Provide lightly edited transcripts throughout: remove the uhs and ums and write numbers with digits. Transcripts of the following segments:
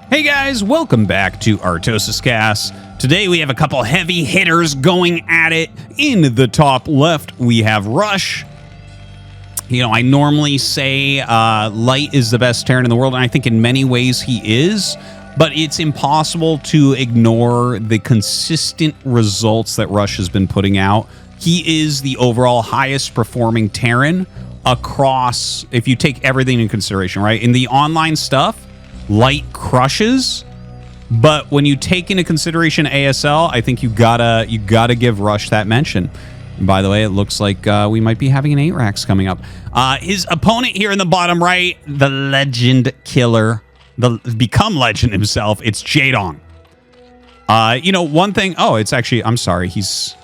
Hey guys, welcome back to ArtosisCasts. Today we have a couple heavy hitters going at it. In the top left, we have Rush. You know, I normally say Light is the best Terran in the world, and I think in many ways he is, but it's impossible to ignore the consistent results that Rush has been putting out. He is the overall highest performing Terran across, if you take everything in consideration, right? In the online stuff, Light crushes, but when you take into consideration ASL, I think you gotta give Rush that mention. And by the way, it looks like we might be having an 8-Rax coming up. His opponent here in the bottom right, the legend killer, the become legend himself, it's JaeDong. You know, one thing, oh, it's actually, I'm sorry, he's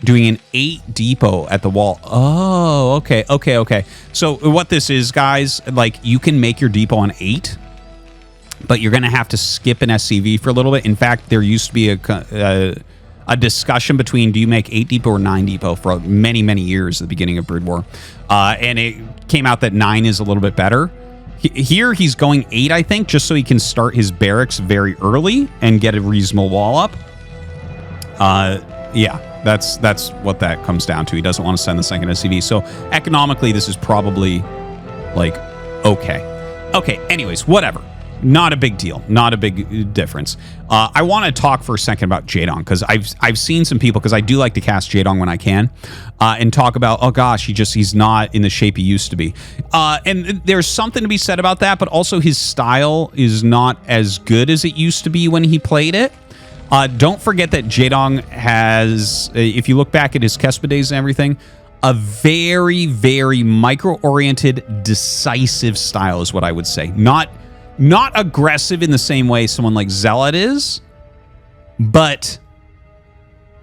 doing an 8 depot at the wall. Oh, okay. So what this is, guys, like you can make your depot on 8, but you're going to have to skip an SCV for a little bit. In fact, there used to be a discussion between do you make 8 depot or 9 depot for many, many years at the beginning of Brood War. And it came out that 9 is a little bit better. Here he's going 8, I think, just so he can start his barracks very early and get a reasonable wall up. Yeah. That's what that comes down to. He doesn't want to send the second SCV. So economically, this is probably like, okay. Anyways, whatever. Not a big deal. Not a big difference. I want to talk for a second about JaeDong because I've seen some people, because I do like to cast JaeDong when I can, and talk about, oh gosh, he's not in the shape he used to be. And there's something to be said about that, but also his style is not as good as it used to be when he played it. Don't forget that JaeDong has, if you look back at his Kespa days and everything, a very, very micro-oriented, decisive style is what I would say. Not aggressive in the same way someone like Zealot is, but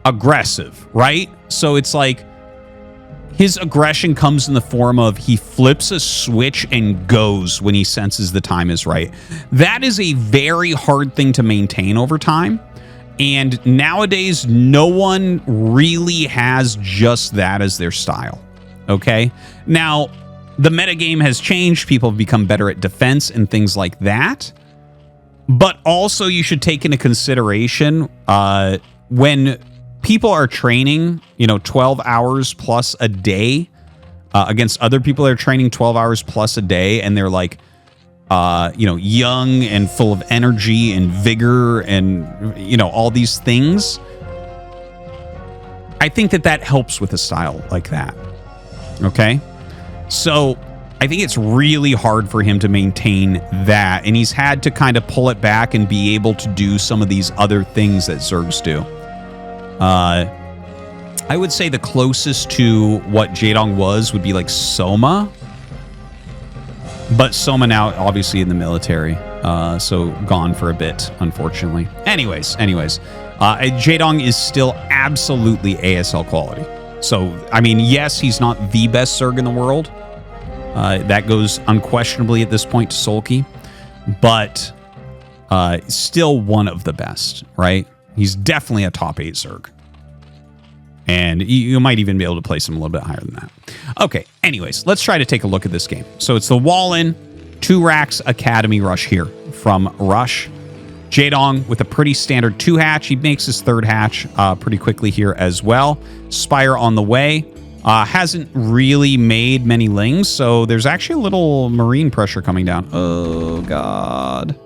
aggressive, right? So it's like his aggression comes in the form of he flips a switch and goes when he senses the time is right. That is a very hard thing to maintain over time. And nowadays, no one really has just that as their style, okay? Now, the metagame has changed. People have become better at defense and things like that. But also, you should take into consideration when people are training, 12 hours plus a day against other people that are training 12 hours plus a day, and they're like, young and full of energy and vigor and, all these things. I think that helps with a style like that. Okay. So I think it's really hard for him to maintain that. And he's had to kind of pull it back and be able to do some of these other things that Zergs do. I would say the closest to what JaeDong was would be like Soma. But Soma now obviously in the military, so gone for a bit, unfortunately. Anyways, JaeDong is still absolutely ASL quality. So, I mean, yes, he's not the best Zerg in the world. That goes unquestionably at this point to Sulky, but still one of the best, right? He's definitely a top 8 Zerg. And you might even be able to place him a little bit higher than that. Okay, anyways, let's try to take a look at this game. So it's the Wall-In 2-Rax Academy Rush here from Rush. JaeDong with a pretty standard 2-hatch. He makes his 3rd hatch pretty quickly here as well. Spire on the way. Hasn't really made many lings, so there's actually a little marine pressure coming down. Oh, God.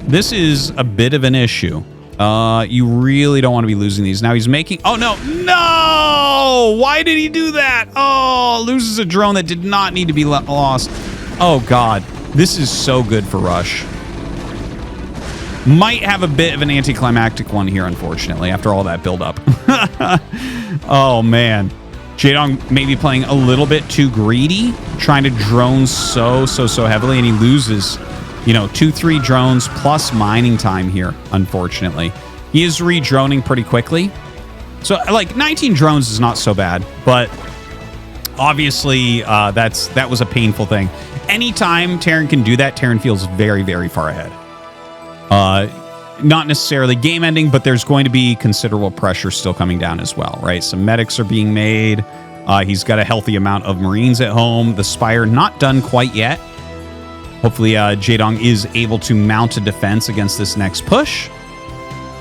This is a bit of an issue. You really don't want to be losing these. Now he's making... Oh, no! No! Why did he do that? Oh, loses a drone that did not need to be lost. Oh, God. This is so good for Rush. Might have a bit of an anticlimactic one here, unfortunately, after all that build-up. Oh, man. JaeDong maybe playing a little bit too greedy, trying to drone so heavily, and he loses... 2-3 drones plus mining time here, unfortunately. He is re-droning pretty quickly. So, like, 19 drones is not so bad, but obviously that was a painful thing. Anytime Terran can do that, Terran feels very, very far ahead. Not necessarily game ending, but there's going to be considerable pressure still coming down as well, right? Some medics are being made. He's got a healthy amount of Marines at home. The Spire not done quite yet. Hopefully, JaeDong is able to mount a defense against this next push.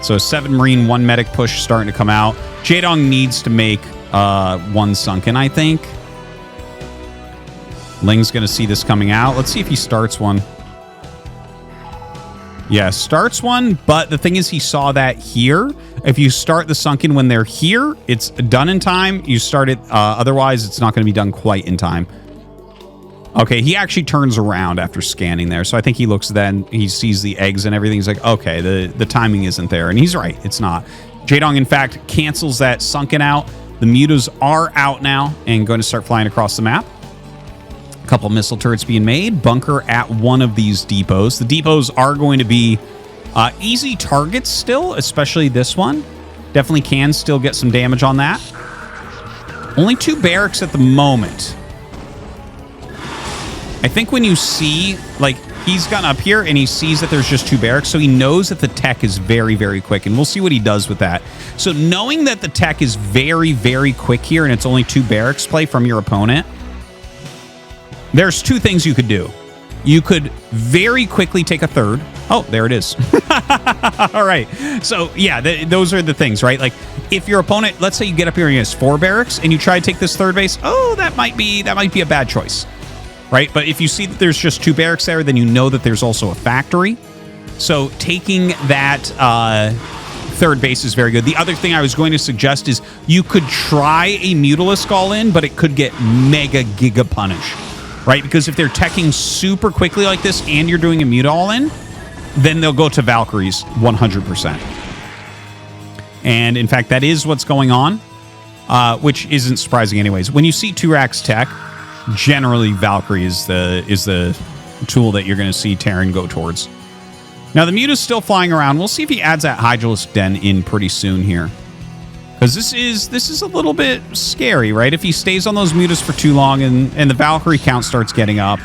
So 7 Marine, 1 Medic push starting to come out. JaeDong needs to make 1 Sunken, I think. Ling's going to see this coming out. Let's see if he starts one. Yeah, starts one, but the thing is he saw that here. If you start the Sunken when they're here, it's done in time. You start it, otherwise it's not going to be done quite in time. Okay, he actually turns around after scanning there. So I think he looks then, he sees the eggs and everything. He's like, okay, the timing isn't there. And he's right, it's not. JaeDong, in fact, cancels that Sunken out. The mutas are out now and going to start flying across the map. A couple missile turrets being made. Bunker at one of these depots. The depots are going to be easy targets still, especially this one. Definitely can still get some damage on that. Only 2 barracks at the moment. I think when you see, like, he's gotten up here and he sees that there's just 2 barracks, so he knows that the tech is very, very quick, and we'll see what he does with that. So knowing that the tech is very, very quick here and it's only 2 barracks play from your opponent, there's 2 things you could do. You could very quickly take a third. Oh, there it is. All right. So, yeah, those are the things, right? Like, if your opponent, let's say you get up here and he has 4 barracks and you try to take this third base, oh, that might be a bad choice, right? But if you see that there's just 2 barracks there, then you know that there's also a factory. So taking that third base is very good. The other thing I was going to suggest is you could try a Mutalisk all-in, but it could get mega giga punish. Right? Because if they're teching super quickly like this and you're doing a Muta all-in, then they'll go to Valkyries 100%. And in fact, that is what's going on, which isn't surprising anyways. When you see 2 racks tech, generally Valkyrie is the tool that you're going to see Terran go towards. Now, the Muta's still flying around. We'll see if he adds that Hydralisk Den in pretty soon here. Because this is a little bit scary, right? If he stays on those mutas for too long and the Valkyrie count starts getting up,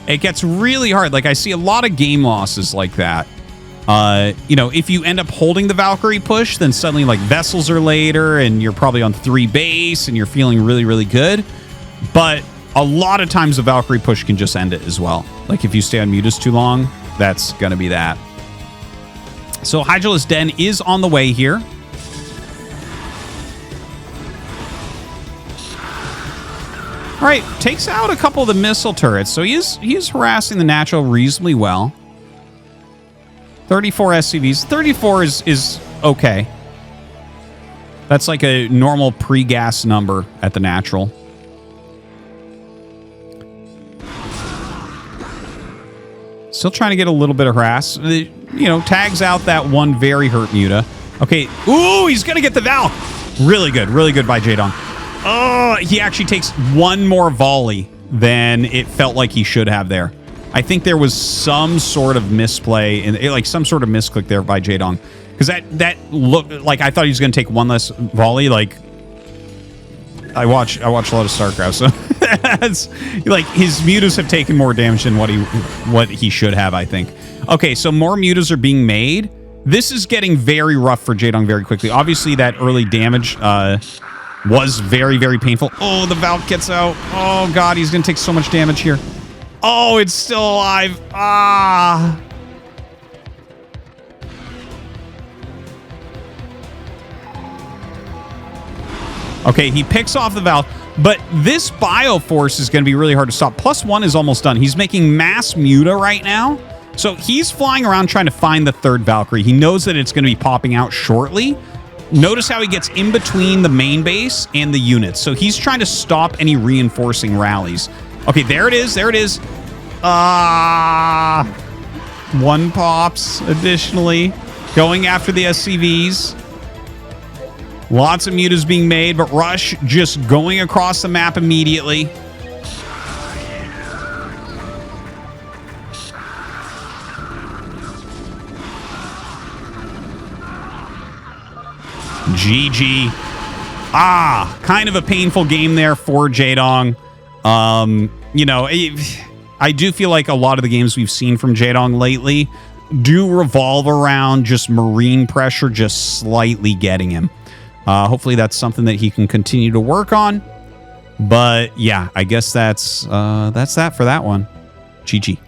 it gets really hard. Like, I see a lot of game losses like that. You know, if you end up holding the Valkyrie push, then suddenly, like, vessels are later and you're probably on 3 base and you're feeling really, really good. But a lot of times the Valkyrie push can just end it as well. Like, if you stay on mutas too long, that's going to be that. So Hydralisk Den is on the way here. All right, takes out a couple of the missile turrets. So he is harassing the natural reasonably well. 34 SCVs. 34 is okay. That's like a normal pre-gas number at the natural. Still trying to get a little bit of harass. You know, tags out that one very hurt Muta. Okay. Ooh, he's going to get the Val. Really good by JaeDong. Oh, he actually takes 1 more volley than it felt like he should have there. I think there was some sort of misplay, and like some sort of misclick there by JaeDong. Because that looked like I thought he was going to take 1 less volley. Like, I watch a lot of StarCraft, so that's like his mutas have taken more damage than what he should have, I think. Okay, so more mutas are being made. This is getting very rough for JaeDong very quickly. Obviously, that early damage was very, very painful. Oh, the Valk gets out. Oh, God, he's going to take so much damage here. Oh, it's still alive. Ah. Okay, he picks off the Valk, but this Bioforce is going to be really hard to stop. +1 is almost done. He's making mass Muta right now. So he's flying around trying to find the 3rd Valkyrie. He knows that it's going to be popping out shortly. Notice how he gets in between the main base and the units. So he's trying to stop any reinforcing rallies. Okay, there it is. There it is. 1 pops additionally. Going after the SCVs. Lots of mutas being made, but Rush just going across the map immediately. GG. Kind of a painful game there for JaeDong. You know, I do feel like a lot of the games we've seen from JaeDong lately do revolve around just Marine pressure just slightly getting him. Hopefully that's something that he can continue to work on. But yeah, I guess that's that for that one. GG.